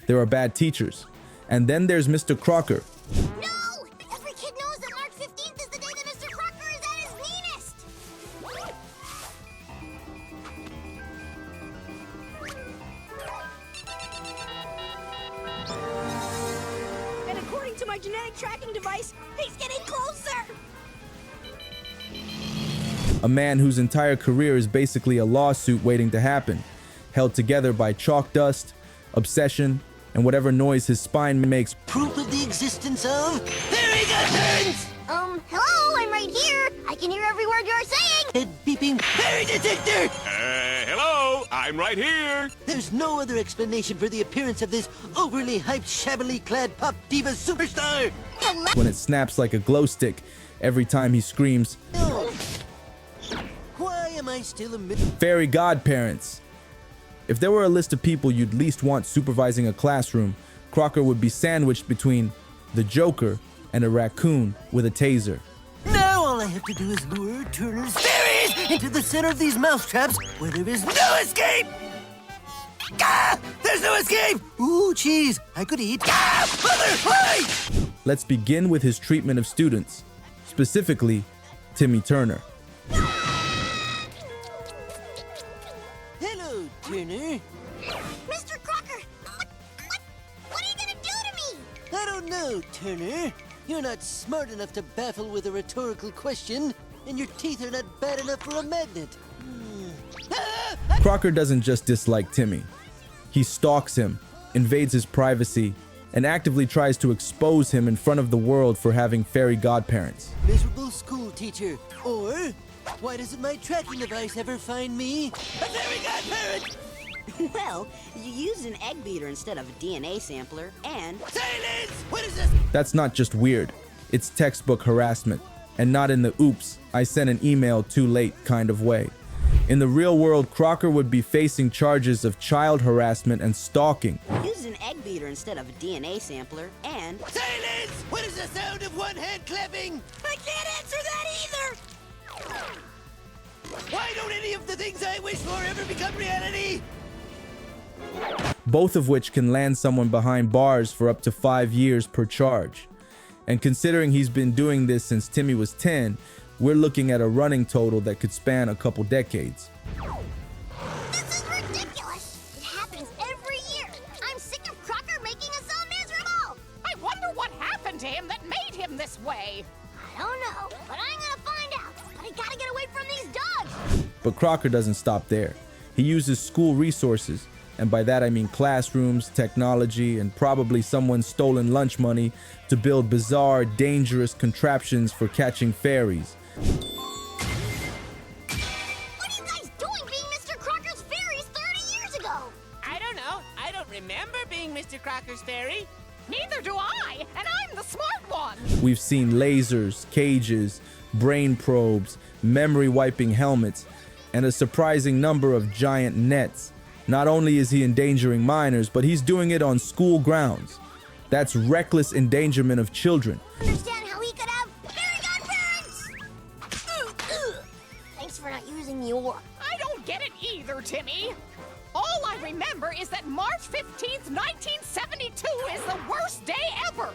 There are bad teachers. And then there's Mr. Crocker. No! Every kid knows that March 15th is the day that Mr. Crocker is at his meanest! And according to my genetic tracking device, he's getting closer! A man whose entire career is basically a lawsuit waiting to happen, held together by chalk dust, obsession, and whatever noise his spine makes. Proof of the existence of fairy godparents! Hello, I'm right here. I can hear every word you're saying. Head beeping fairy detector! Hello, I'm right here. There's no other explanation for the appearance of this overly hyped, shabbily clad pop diva superstar! Hello? When it snaps like a glow stick every time he screams, No. Why am I still a fairy godparents. If there were a list of people you'd least want supervising a classroom, Crocker would be sandwiched between the Joker and a raccoon with a taser. Now all I have to do is lure Turner's fairies into the center of these mousetraps where there is no escape! Ah! There's no escape! Ooh, cheese! I could eat. Ah! Mother, why? Let's begin with his treatment of students, specifically Timmy Turner. Hello, Turner. Mr. Crocker, what are you gonna do to me? I don't know, Turner. You're not smart enough to baffle with a rhetorical question, and your teeth are not bad enough for a magnet. Crocker doesn't just dislike Timmy. He stalks him, invades his privacy, and actively tries to expose him in front of the world for having fairy godparents. Miserable school teacher. Or, why doesn't my tracking device ever find me? A fairy godparent! Well, you used an egg beater instead of a DNA sampler, and... Silence! What is this? That's not just weird, it's textbook harassment, and not in the oops, I sent an email too late kind of way. In the real world, Crocker would be facing charges of child harassment and stalking. Used an egg beater instead of a DNA sampler, and... Silence! What is the sound of one hand clapping? I can't answer that either! Why don't any of the things I wish for ever become reality? Both of which can land someone behind bars for up to 5 years per charge. And considering he's been doing this since Timmy was 10, we're looking at a running total that could span a couple decades. This is ridiculous. It happens every year. I'm sick of Crocker making us all miserable. I wonder what happened to him that made him this way. I don't know, but I'm gonna find out. But I gotta get away from these dogs. But Crocker doesn't stop there. He uses school resources, and by that I mean classrooms, technology, and probably someone's stolen lunch money to build bizarre, dangerous contraptions for catching fairies. What are you guys doing being Mr. Crocker's fairies 30 years ago? I don't know. I don't remember being Mr. Crocker's fairy. Neither do I, and I'm the smart one. We've seen lasers, cages, brain probes, memory wiping helmets, and a surprising number of giant nets. Not only is he endangering minors, but he's doing it on school grounds. That's reckless endangerment of children. Understand how he could have fairy godparents? Thanks for not using your. I don't get it either, Timmy. All I remember is that March 15th, 1972 is the worst day ever.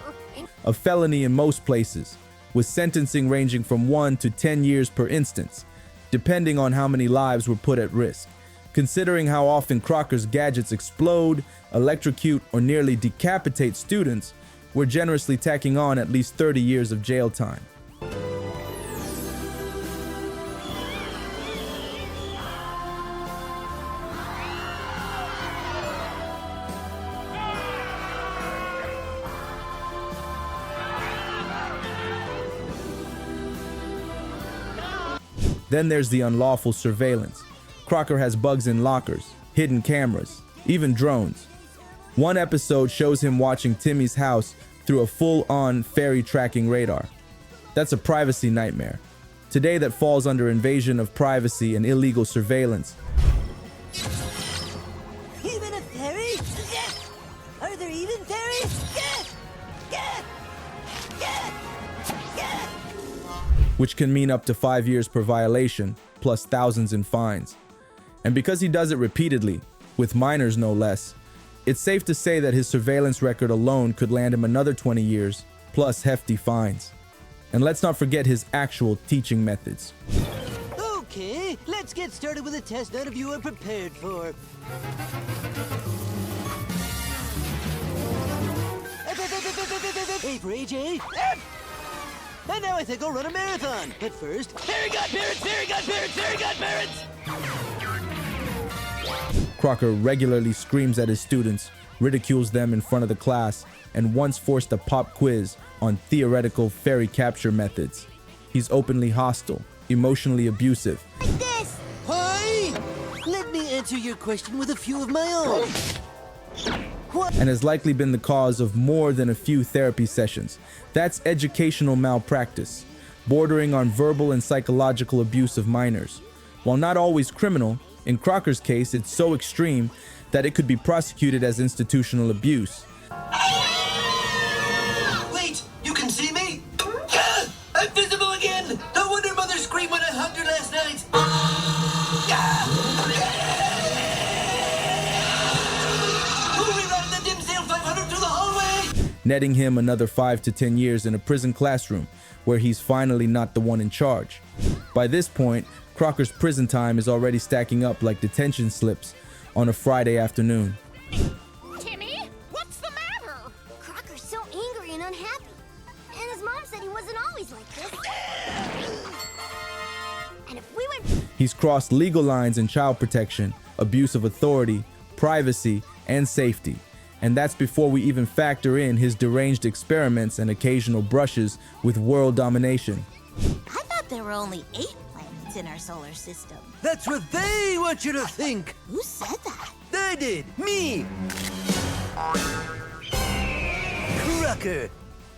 A felony in most places, with sentencing ranging from 1 to 10 years per instance, depending on how many lives were put at risk. Considering how often Crocker's gadgets explode, electrocute, or nearly decapitate students, we're generously tacking on at least 30 years of jail time. Then there's the unlawful surveillance. Crocker has bugs in lockers, hidden cameras, even drones. One episode shows him watching Timmy's house through a full-on fairy tracking radar. That's a privacy nightmare. Today that falls under invasion of privacy and illegal surveillance. Even a fairy? Yes! Are there even fairies? Yes! Yes! Yes! Yes! Which can mean up to 5 years per violation, plus thousands in fines. And because he does it repeatedly, with minors no less, It's safe to say that his surveillance record alone could land him another 20 years, plus hefty fines. And let's not forget his actual teaching methods. Okay, let's get started with a test none of you are prepared for. A for AJ. F! And now I think I'll run a marathon. But first, fairy godparents, fairy godparents, fairy godparents! Crocker regularly screams at his students, ridicules them in front of the class, and once forced a pop quiz on theoretical fairy capture methods. He's openly hostile, emotionally abusive, Like this. Hi! Let me answer your question with a few of my own. What? and has likely been the cause of more than a few therapy sessions. That's educational malpractice, bordering on verbal and psychological abuse of minors. While not always criminal, in Crocker's case, it's so extreme that it could be prosecuted as institutional abuse. Wait, you can see me? Ah, I'm visible again! No wonder Mother screamed when I hugged her last night! Moving around the Dimsdale 500 through the hallway! Netting him another 5 to 10 years in a prison classroom, where he's finally not the one in charge. By this point, Crocker's prison time is already stacking up like detention slips on a Friday afternoon. Timmy, what's the matter? Crocker's so angry and unhappy. And his mom said he wasn't always like this. And if we went... He's crossed legal lines in child protection, abuse of authority, privacy, and safety. And that's before we even factor in his deranged experiments and occasional brushes with world domination. I thought there were only 8 planets in our solar system. That's what they want you to think! Who said that? I did! Me! Crocker!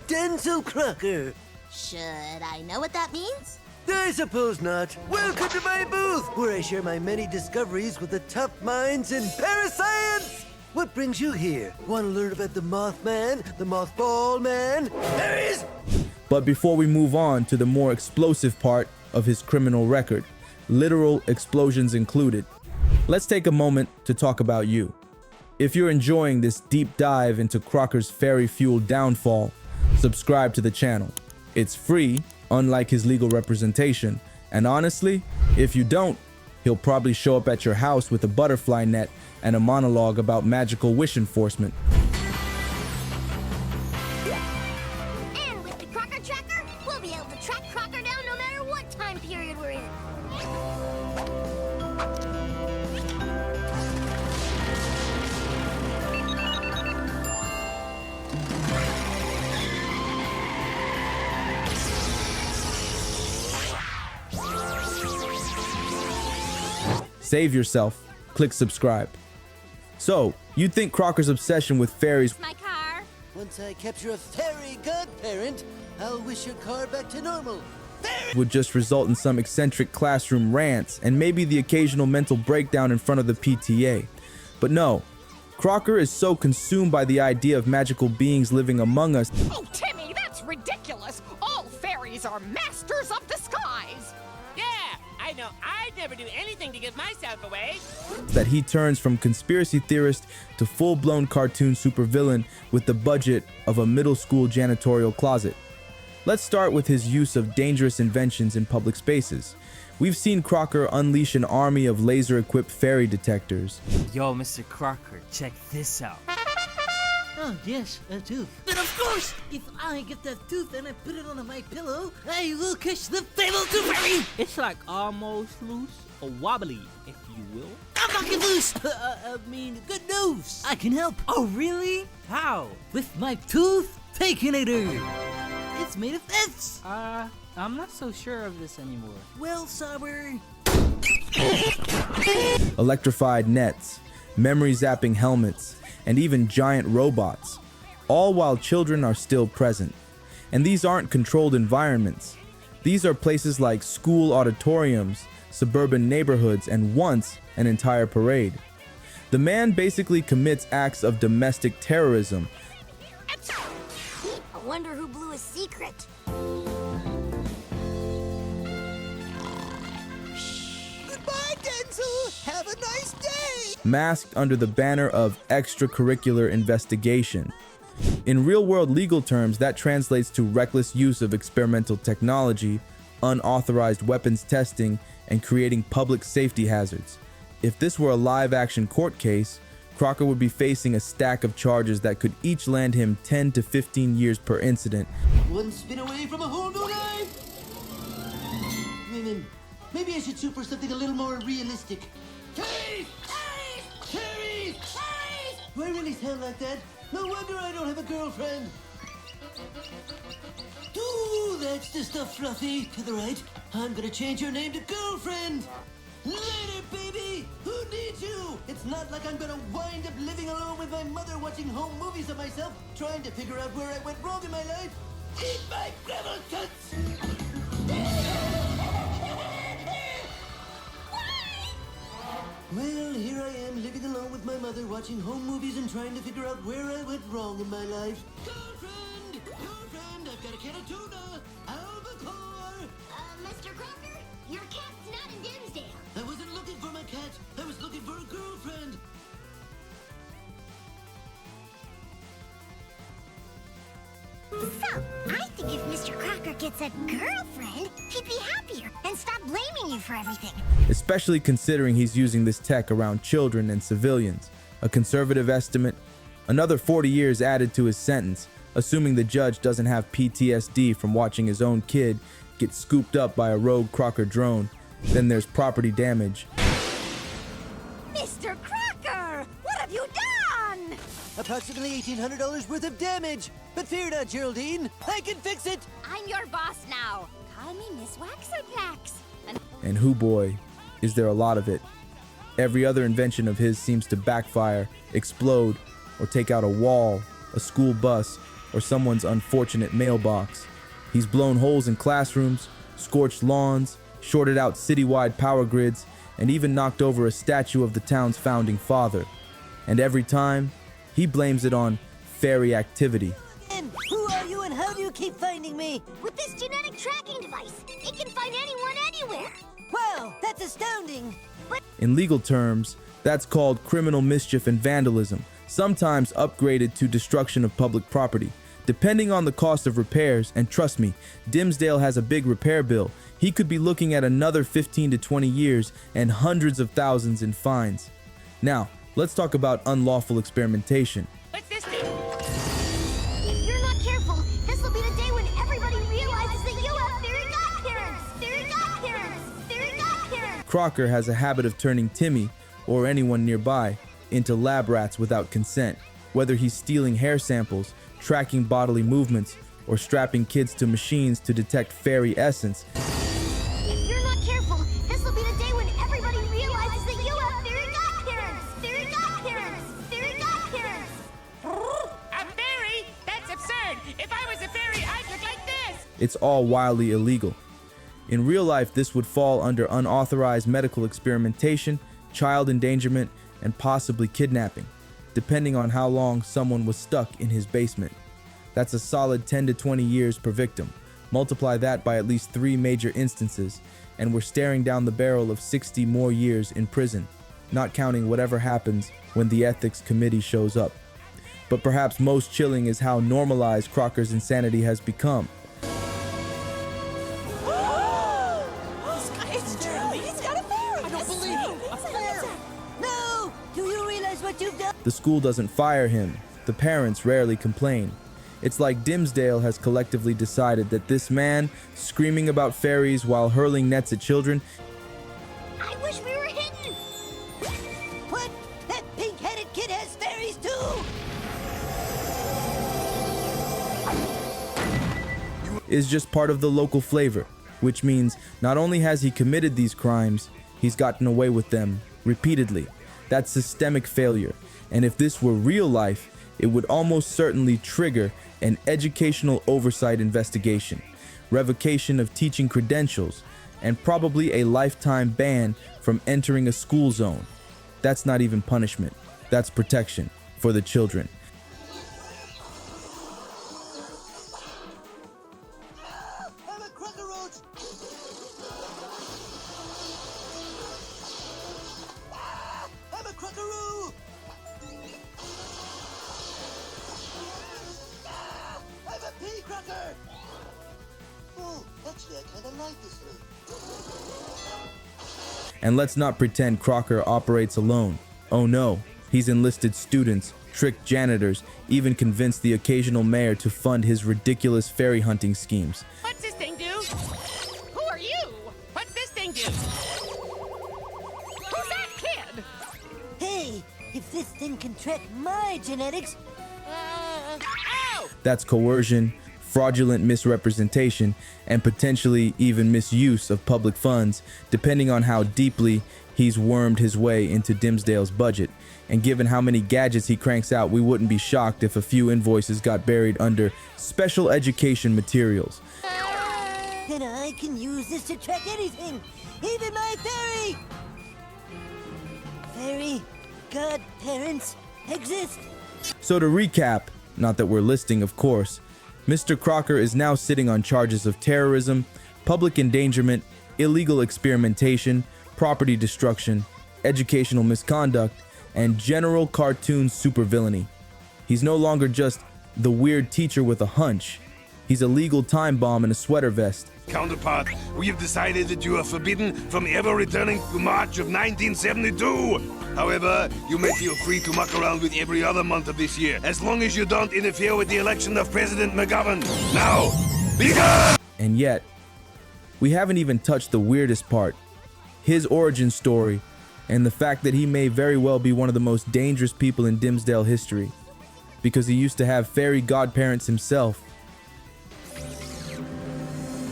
Denzel Crocker! Should I know what that means? I suppose not. Welcome to my booth, where I share my many discoveries with the top minds in parascience! What brings you here? Want to learn about the Mothman, the Mothball Man? There he is! But before we move on to the more explosive part of his criminal record, literal explosions included, let's take a moment to talk about you. If you're enjoying this deep dive into Crocker's fairy-fueled downfall, subscribe to the channel. It's free, unlike his legal representation, and honestly, if you don't, he'll probably show up at your house with a butterfly net and a monologue about magical wish enforcement. And with the Crocker Tracker, we'll be able to track Crocker down no matter what time period we're in. Save yourself, click subscribe. So, you think Crocker's obsession with fairies My car. Once I capture a fairy godparent, I'll wish your car back to normal. Fairy! would just result in some eccentric classroom rants and maybe the occasional mental breakdown in front of the PTA. But no, Crocker is so consumed by the idea of magical beings living among us Oh, Timmy, that's ridiculous. All fairies are masters of disguise. Yeah, I know I'd never do anything to give myself away. that he turns from conspiracy theorist to full-blown cartoon supervillain with the budget of a middle school janitorial closet. Let's start with his use of dangerous inventions in public spaces. We've seen Crocker unleash an army of laser-equipped fairy detectors, Yo, Mr. Crocker, check this out. Oh, yes, a tooth. But of course, if I get that tooth and I put it on my pillow, I will catch the fabled tooth fairy. It's like almost loose, or wobbly, if you will. I'm not get loose. Good news. I can help. Oh, really? How? With my tooth takinator. It's made of this. I'm not so sure of this anymore. Well, Sauber. electrified nets, memory-zapping helmets, and even giant robots, all while children are still present. And these aren't controlled environments. These are places like school auditoriums, suburban neighborhoods, and once an entire parade. The man basically commits acts of domestic terrorism. I wonder who blew his secret. Goodbye, Denzel! Hazel, have a nice day! Masked under the banner of extracurricular investigation. In real-world legal terms, that translates to reckless use of experimental technology, unauthorized weapons testing, and creating public safety hazards. If this were a live-action court case, Crocker would be facing a stack of charges that could each land him 10 to 15 years per incident. One spin away from a whole new life! Maybe I should shoot for something a little more realistic. Terry! Terry! Do I really sound like that? No wonder I don't have a girlfriend. Ooh, that's the stuff, Fluffy. To the right. I'm gonna change your name to Girlfriend. Later, baby! Who needs you? It's not like I'm gonna wind up living alone with my mother watching home movies of myself, trying to figure out where I went wrong in my life. Eat my gravel toots! Well, here I am living alone with my mother watching home movies and trying to figure out where I went wrong in my life. Girlfriend! Girlfriend! I've got a can of tuna! Albacore! Mr. Crocker, your cat's not in Dimsdale. I wasn't looking for my cat. I was looking for a girlfriend. So, I think if Mr. Crocker gets a girlfriend, he'd be happier and stop blaming you for everything. Especially considering he's using this tech around children and civilians. A conservative estimate, another 40 years added to his sentence, assuming the judge doesn't have PTSD from watching his own kid get scooped up by a rogue Crocker drone. Then there's property damage. Mr. Crocker, what have you done? Approximately $1,800 worth of damage. But fear not, Geraldine. I can fix it. I'm your boss now. Call me Miss Waxerplax. And hoo boy, is there a lot of it. Every other invention of his seems to backfire, explode, or take out a wall, a school bus, or someone's unfortunate mailbox. He's blown holes in classrooms, scorched lawns, shorted out citywide power grids, and even knocked over a statue of the town's founding father. And every time, he blames it on fairy activity. And who are you and how do you keep finding me? With this genetic tracking device, it can find anyone anywhere. Wow, that's astounding. In legal terms, that's called criminal mischief and vandalism, sometimes upgraded to destruction of public property. Depending on the cost of repairs, and trust me, Dimsdale has a big repair bill, he could be looking at another 15 to 20 years and hundreds of thousands in fines. Now, let's talk about unlawful experimentation. What's this do? If you're not careful, this will be the day when everybody realizes that you have fairy godparents. Fairy godparents. Fairy godparents. Crocker has a habit of turning Timmy, or anyone nearby, into lab rats without consent. Whether he's stealing hair samples, tracking bodily movements, or strapping kids to machines to detect fairy essence. If you're not careful, this will be the day when everybody realizes that you have fairy godparents. Fairy godparents. Fairy godparents. A fairy? That's absurd. If I was a fairy, I'd look like this. It's all wildly illegal. In real life, this would fall under unauthorized medical experimentation, child endangerment, and possibly kidnapping, depending on how long someone was stuck in his basement. That's a solid 10 to 20 years per victim. Multiply that by at least 3 major instances, and we're staring down the barrel of 60 more years in prison, not counting whatever happens when the ethics committee shows up. But perhaps most chilling is how normalized Crocker's insanity has become. It's true. He's got a fairy. I don't believe it. No! Do you realize what you've done? The school doesn't fire him. The parents rarely complain. It's like Dimsdale has collectively decided that this man, screaming about fairies while hurling nets at children, I wish we were hidden. What? That pink-headed kid has fairies too! is just part of the local flavor, which means not only has he committed these crimes, he's gotten away with them repeatedly. That's systemic failure. And if this were real life, it would almost certainly trigger an educational oversight investigation, revocation of teaching credentials, and probably a lifetime ban from entering a school zone. That's not even punishment. That's protection for the children. I'm a Crocker roach! Crocker! Oh, actually, I kind of like this room. And let's not pretend Crocker operates alone. Oh no, he's enlisted students, tricked janitors, even convinced the occasional mayor to fund his ridiculous fairy hunting schemes. What's this thing do? Who are you? What's this thing do? Who's that kid? Hey, if this thing can track my genetics, Ow! That's coercion, fraudulent misrepresentation, and potentially even misuse of public funds, depending on how deeply he's wormed his way into Dimsdale's budget. And given how many gadgets he cranks out, we wouldn't be shocked if a few invoices got buried under special education materials. and I can use this to track anything, even my fairy! Fairy godparents exist. So to recap, not that we're listing, of course, Mr. Crocker is now sitting on charges of terrorism, public endangerment, illegal experimentation, property destruction, educational misconduct, and general cartoon supervillainy. He's no longer just the weird teacher with a hunch. He's a legal time bomb in a sweater vest. Counterpart, we have decided that you are forbidden from ever returning to March of 1972. However, you may feel free to muck around with every other month of this year, as long as you don't interfere with the election of President McGovern. Now, be gone! And yet, we haven't even touched the weirdest part, his origin story, and the fact that he may very well be one of the most dangerous people in Dimsdale history, because he used to have fairy godparents himself.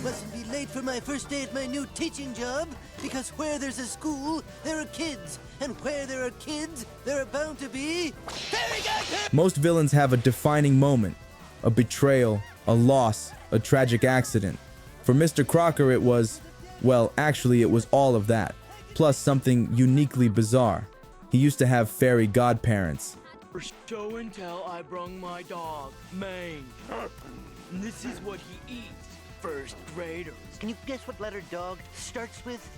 Mustn't be late for my first day at my new teaching job, because where there's a school, there are kids, and where there are kids, there are bound to be fairy godparents! Most villains have a defining moment, a betrayal, a loss, a tragic accident. For Mr. Crocker, it was, well, actually it was all of that, plus something uniquely bizarre. He used to have fairy godparents. For show and tell, I brung my dog, Mange. And this is what he eats. First graders. Can you guess what letter dog starts with?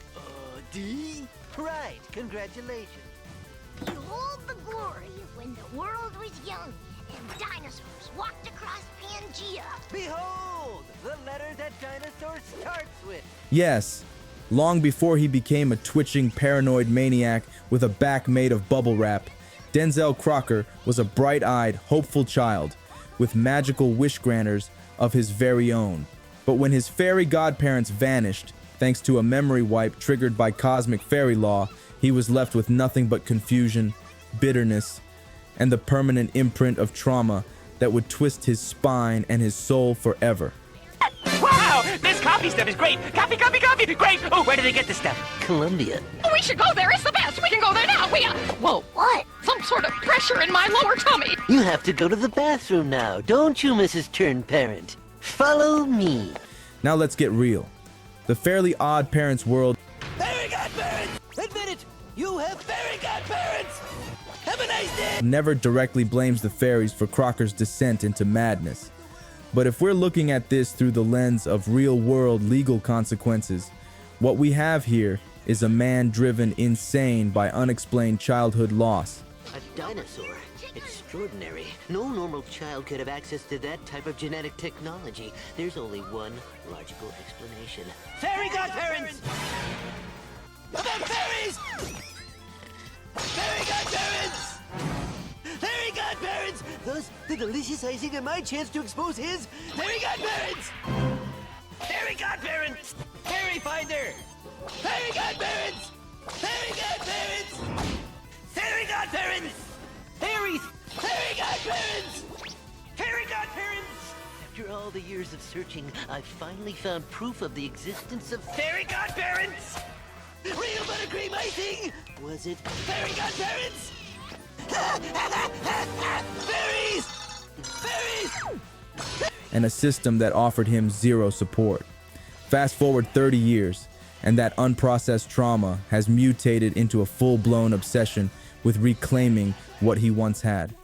D? Right, congratulations. Behold the glory of when the world was young and dinosaurs walked across Pangea. Behold, the letter that dinosaur starts with. Yes, long before he became a twitching, paranoid maniac with a back made of bubble wrap, Denzel Crocker was a bright-eyed, hopeful child with magical wish granters of his very own. But when his fairy godparents vanished, thanks to a memory wipe triggered by cosmic fairy law, he was left with nothing but confusion, bitterness, and the permanent imprint of trauma that would twist his spine and his soul forever. Wow! This coffee stuff is great! Coffee, coffee, coffee! Great! Oh, where do they get this stuff? Columbia. We should go there. It's the best. We can go there now. Whoa. What? Some sort of pressure in my lower tummy. You have to go to the bathroom now, don't you, Mrs. Turn Parent? Follow me. Now let's get real. The Fairly Odd Parents world Fairy godparents! Admit it! You have fairy godparents! Have a nice day! never directly blames the fairies for Crocker's descent into madness. But if we're looking at this through the lens of real-world legal consequences, what we have here is a man driven insane by unexplained childhood loss. A dinosaur? Extraordinary. No normal child could have access to that type of genetic technology. There's only one logical explanation. Fairy godparents! About fairies! Fairy godparents! Fairy godparents! Thus, the delicious icing and my chance to expose his fairy godparents! Fairy godparents! Fairy finder! Fairy godparents! Fairy godparents! Fairy godparents! Fairies! Fairy godparents! Fairy godparents! After all the years of searching, I've finally found proof of the existence of fairy godparents! Real buttercream icing! Was it fairy godparents? Fairies! Fairies! And a system that offered him zero support. Fast forward 30 years, and that unprocessed trauma has mutated into a full-blown obsession with reclaiming what he once had.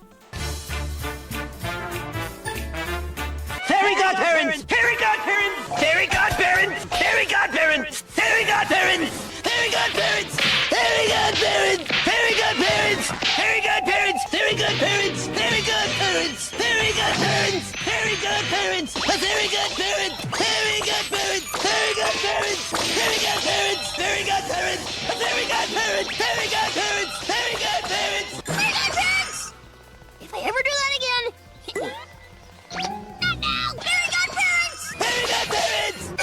Fairy godparents! Fairy godparents! Fairy godparents! Fairy godparents! Fairy godparents! Fairy godparents! Fairy godparents! Fairy godparents! Fairy godparents! Fairy godparents! Fairy godparents! Fairy godparents! Fairy godparents! A fairy godparent! Fairy godparents! Fairy godparents! Fairy godparents! Fairy godparents! A fairy godparent! Fairy godparents! Fairy godparents! Fairy godparents! If I ever do that again... Not now! Fairy godparents! Fairy godparents!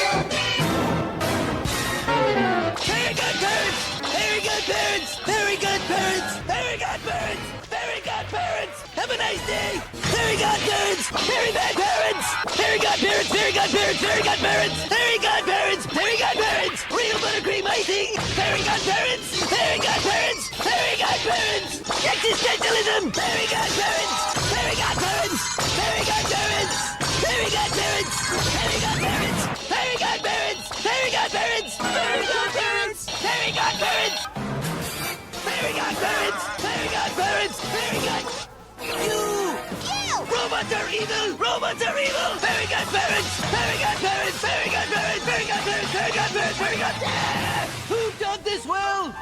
Fairy godparents! Fairy godparents! Fairy godparents! Fairy godparents! Fairy godparents! Have a nice day! Fairy godparents! Fairy bad parents! Fairy godparents! Fairy godparents! Fairy godparents! Fairy godparents! Fairy godparents! Real buttercream icing! Fairy godparents! Fairy godparents! Fairy godparents! Existentialism! Fairy godparents! Fairy godparents! Fairy godparents! Fairy godparents! Fairy godparents! Fairy godparents! Fairy godparents! Fairy godparents! Fairy godparents! Fairy godparents! Fairy godparents! Fairy god... You! Robots are evil! Robots are evil! Fairy godparents! Fairy godparents! Fairy godparents! Fairy godparents! Fairy godparents! Fairy godparents! Who done this well?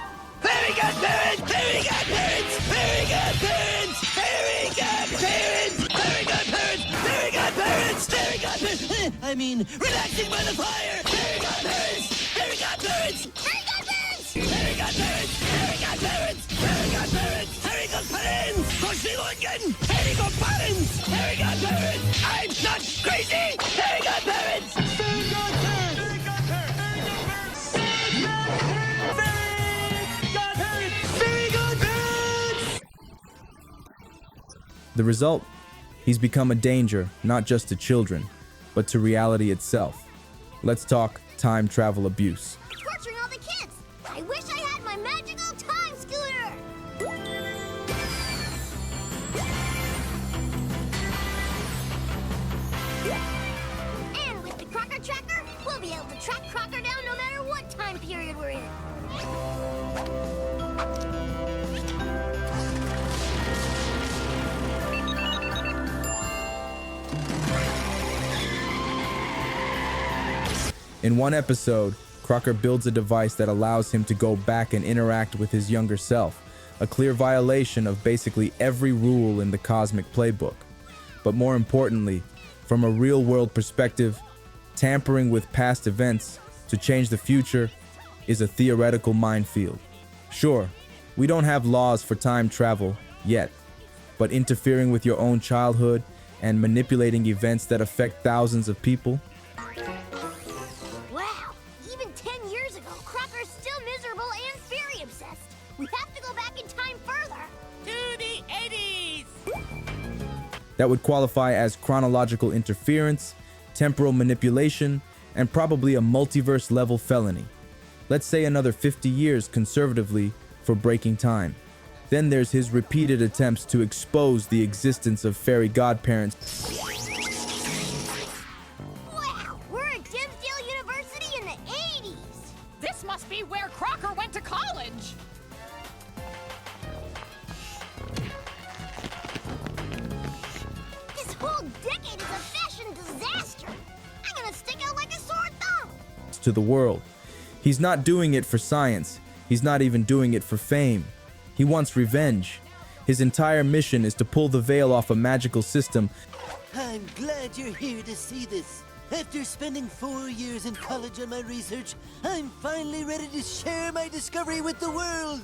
Fairy godparents! Fairy godparents! Fairy godparents! Fairy godparents! Fairy godparents! Fairy godparents! Fairy godparents! I mean, relaxing by the fire! Fairy godparents! Fairy godparents! Fairy godparents! Fairy godparents! Fairy godparents! Fairy godparents! Fairy godparents! Koshilungen! Fairy godparents! Fairy godparents! I'm not crazy! Fairy godparents! Fairy godparents! Fairy godparents! Fairy godparents! The result? He's become a danger, not just to children, but to reality itself. Let's talk time travel abuse. Torturing all the kids! I wish I had my magical time scooter! And with the Crocker tracker, we'll be able to track Crocker down no matter what time period we're in. In one episode, Crocker builds a device that allows him to go back and interact with his younger self, a clear violation of basically every rule in the cosmic playbook. But more importantly, from a real-world perspective, tampering with past events to change the future is a theoretical minefield. Sure, we don't have laws for time travel yet, but interfering with your own childhood and manipulating events that affect thousands of people? Wow! Even 10 years ago, Crocker's still miserable and fairy obsessed. We have to go back in time further. To the 80s! That would qualify as chronological interference, temporal manipulation, and probably a multiverse-level felony. Let's say another 50 years conservatively for breaking time. Then there's his repeated attempts to expose the existence of fairy godparents. Wow! We're at Dimsdale University in the 80s! This must be where Crocker went to college. This whole decade is a fashion disaster! I'm gonna stick out like a sore thumb! To the world. He's not doing it for science. He's not even doing it for fame. He wants revenge. His entire mission is to pull the veil off a magical system. I'm glad you're here to see this. After spending 4 years in college on my research, I'm finally ready to share my discovery with the world.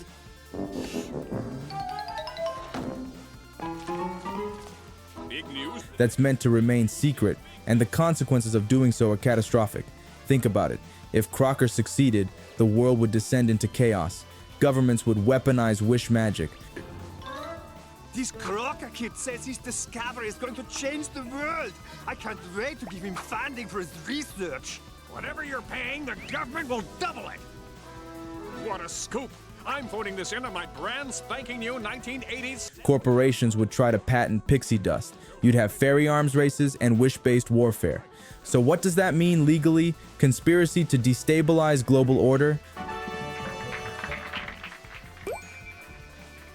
Big news. That's meant to remain secret, and the consequences of doing so are catastrophic. Think about it. If Crocker succeeded, the world would descend into chaos. Governments would weaponize wish magic. This Crocker kid says his discovery is going to change the world. I can't wait to give him funding for his research. Whatever you're paying, the government will double it. What a scoop. I'm voting this in on my brand spanking new 1980s. Corporations would try to patent pixie dust. You'd have fairy arms races and wish-based warfare. So what does that mean legally? Conspiracy to destabilize global order?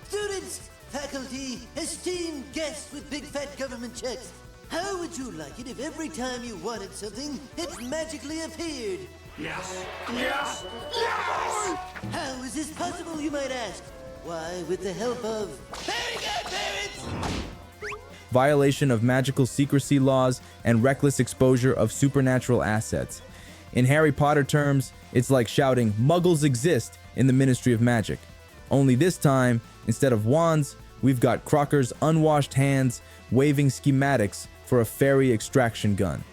Students, faculty, esteemed guests with big fat government checks. How would you like it if every time you wanted something, it magically appeared? Yes. Yes. Yes. How is this possible, you might ask? Why, with the help of fairy godparents! violation of magical secrecy laws, and reckless exposure of supernatural assets. In Harry Potter terms, it's like shouting, "Muggles exist," in the Ministry of Magic. Only this time, instead of wands, we've got Crocker's unwashed hands waving schematics for a fairy extraction gun.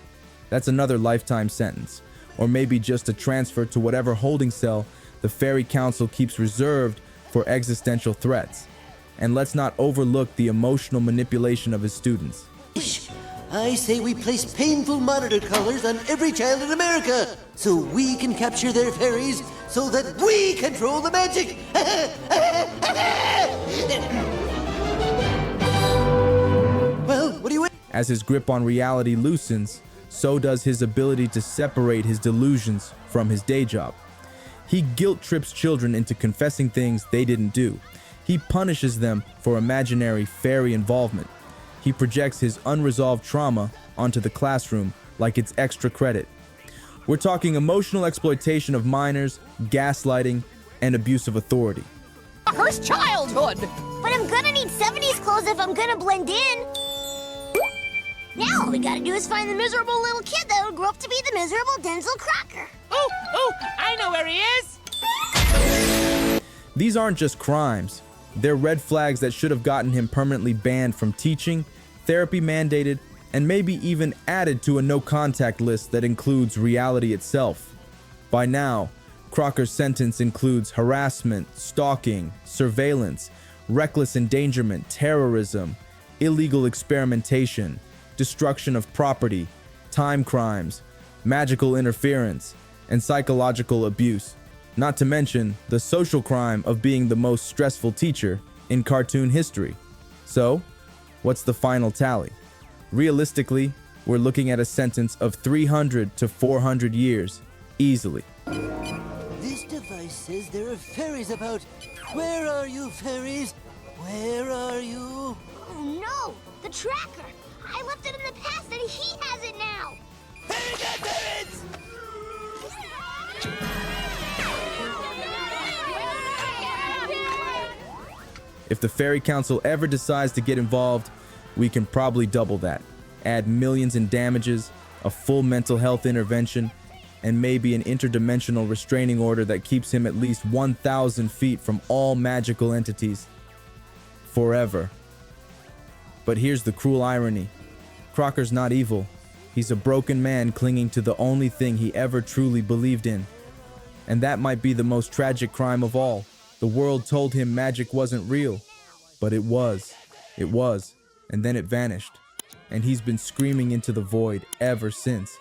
That's another lifetime sentence, or maybe just a transfer to whatever holding cell the Fairy Council keeps reserved for existential threats. And let's not overlook the emotional manipulation of his students. I say we place painful monitor collars on every child in America, so we can capture their fairies, so that we control the magic. Well, what do you... As his grip on reality loosens, so does his ability to separate his delusions from his day job. He guilt trips children into confessing things they didn't do. He punishes them for imaginary fairy involvement. He projects his unresolved trauma onto the classroom like it's extra credit. We're talking emotional exploitation of minors, gaslighting, and abuse of authority. Crocker's childhood! But I'm gonna need 70s clothes if I'm gonna blend in. Now all we gotta do is find the miserable little kid that will grow up to be the miserable Denzel Crocker. Oh, I know where he is! These aren't just crimes. They're red flags that should have gotten him permanently banned from teaching, therapy mandated, and maybe even added to a no-contact list that includes reality itself. By now, Crocker's sentence includes harassment, stalking, surveillance, reckless endangerment, terrorism, illegal experimentation, destruction of property, time crimes, magical interference, and psychological abuse. Not to mention the social crime of being the most stressful teacher in cartoon history. So, what's the final tally? Realistically, we're looking at a sentence of 300 to 400 years, easily. This device says there are fairies about. Where are you, fairies? Where are you? Oh no! The tracker! I left it in the past and he has it now! Fairy godparents! If the Fairy Council ever decides to get involved, we can probably double that. Add millions in damages, a full mental health intervention, and maybe an interdimensional restraining order that keeps him at least 1,000 feet from all magical entities. Forever. But here's the cruel irony. Crocker's not evil. He's a broken man clinging to the only thing he ever truly believed in. And that might be the most tragic crime of all. The world told him magic wasn't real, but it was. It was, and then it vanished. And he's been screaming into the void ever since.